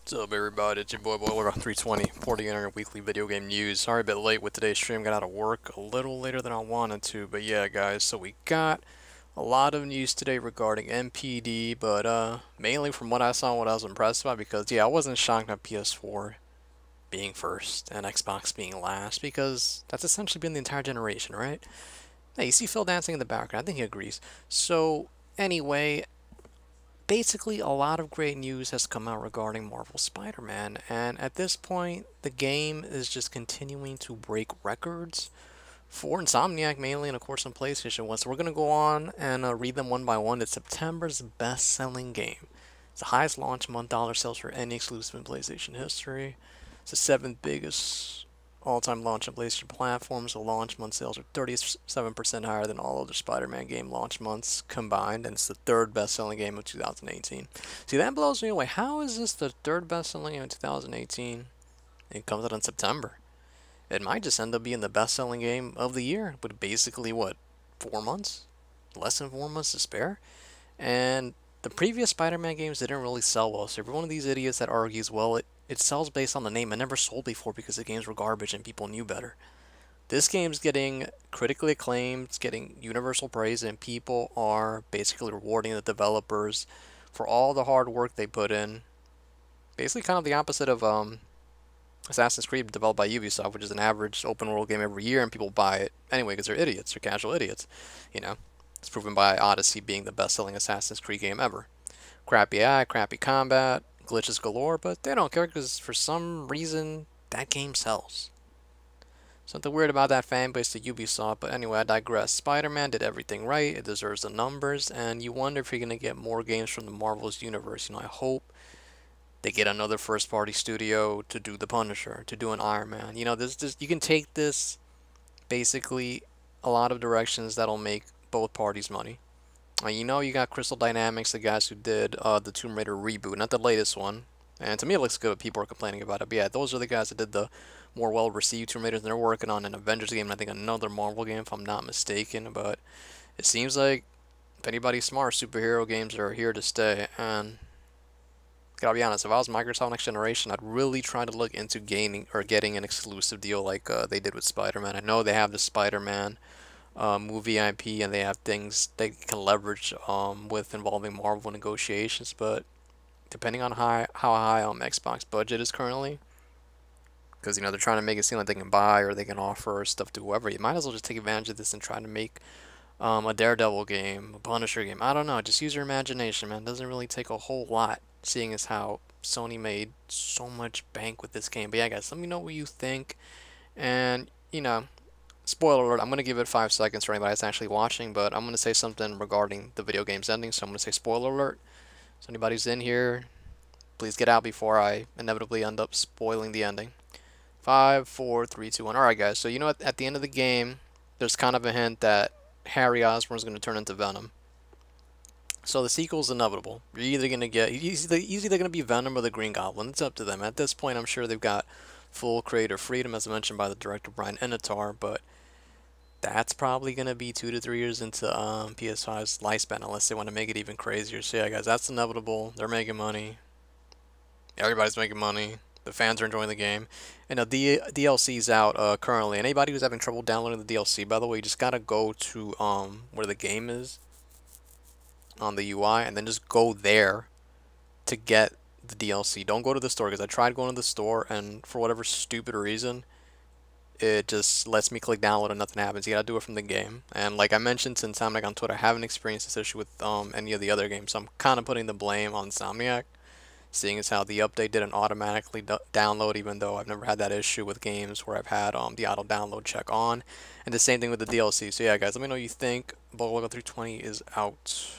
What's up, everybody? It's your boy Boiler on 320 for the Internet Weekly Video Game News. Sorry a bit late with today's stream. Got out of work a little later than I wanted to, but yeah, guys. So we got a lot of news today regarding MPD, but mainly from what I saw, and what I was impressed by, because yeah, I wasn't shocked at PS4 being first and Xbox being last, because that's essentially been the entire generation, right? Hey, you see Phil dancing in the background. I think he agrees. So anyway, basically a lot of great news has come out regarding Marvel Spider-Man, and at this point the game is just continuing to break records for Insomniac mainly, and of course on PlayStation 1. So we're going to go on and read them one by one. It's September's best-selling game. It's the highest launch month dollar sales for any exclusive in PlayStation history. It's the seventh biggest all-time launch on PlayStation platforms. The launch month sales are 37% higher than all other Spider-Man game launch months combined, and it's the third best-selling game of 2018. See, that blows me away. How is this the third best-selling game of 2018? It comes out in September. It might just end up being the best-selling game of the year, with basically, what, 4 months? Less than 4 months to spare? And the previous Spider-Man games didn't really sell well, so every one of these idiots that argues, well, it sells based on the name. It never sold before because the games were garbage and people knew better. This game's getting critically acclaimed, it's getting universal praise, and people are basically rewarding the developers for all the hard work they put in. Basically kind of the opposite of Assassin's Creed, developed by Ubisoft, which is an average open world game every year, and people buy it anyway because they're idiots, they're casual idiots. You know, it's proven by Odyssey being the best-selling Assassin's Creed game ever. Crappy AI, crappy combat, glitches galore, but they don't care because for some reason that game sells. Something weird about that fan base to Ubisoft, but anyway, I digress. Spider-Man did everything right, it deserves the numbers, and you wonder if you're going to get more games from the Marvel's universe. You know, I hope they get another first-party studio to do the Punisher, to do an Iron Man. You know, this you can take this basically a lot of directions that'll make both parties money. You know, you got Crystal Dynamics, the guys who did the Tomb Raider reboot, not the latest one. And to me, it looks good. People are complaining about it. But yeah, those are the guys that did the more well-received Tomb Raiders. And they're working on an Avengers game, and I think another Marvel game, if I'm not mistaken. But it seems like if anybody's smart, superhero games are here to stay. And gotta be honest, if I was Microsoft Next Generation, I'd really try to look into gaining or getting an exclusive deal like they did with Spider-Man. I know they have the Spider-Man movie IP, and they have things they can leverage with involving Marvel negotiations, but depending on how high Xbox budget is currently, because you know they're trying to make it seem like they can buy or they can offer stuff to whoever, you might as well just take advantage of this and try to make a Daredevil game, a Punisher game. I don't know, just use your imagination, man. It doesn't really take a whole lot, seeing as how Sony made so much bank with this game. But yeah, guys, let me know what you think, and you know, spoiler alert, I'm going to give it 5 seconds for anybody that's actually watching, but I'm going to say something regarding the video game's ending, so I'm going to say spoiler alert. So anybody who's in here, please get out before I inevitably end up spoiling the ending. 5, 4, 3, 2, 1. Alright guys, so you know at the end of the game, there's kind of a hint that Harry Osborn's going to turn into Venom. So the sequel's inevitable. You're either going to get, he's either going to be Venom or the Green Goblin. It's up to them. At this point, I'm sure they've got full creative freedom, as mentioned by the director Brian Enotar, but that's probably going to be 2 to 3 years into PS5's lifespan, unless they want to make it even crazier. So yeah, guys, that's inevitable. They're making money. Everybody's making money. The fans are enjoying the game. And the DLC's out currently. And anybody who's having trouble downloading the DLC, by the way, you just got to go to where the game is on the UI, and then just go there to get the DLC. Don't go to the store, because I tried going to the store, and for whatever stupid reason, it just lets me click download and nothing happens. You gotta do it from the game. And like I mentioned to Insomniac on Twitter, I haven't experienced this issue with any of the other games, so I'm kind of putting the blame on Insomniac, seeing as how the update didn't automatically download, even though I've never had that issue with games where I've had the auto download check on. And the same thing with the DLC. So yeah, guys, let me know what you think. Bulldog 320 is out.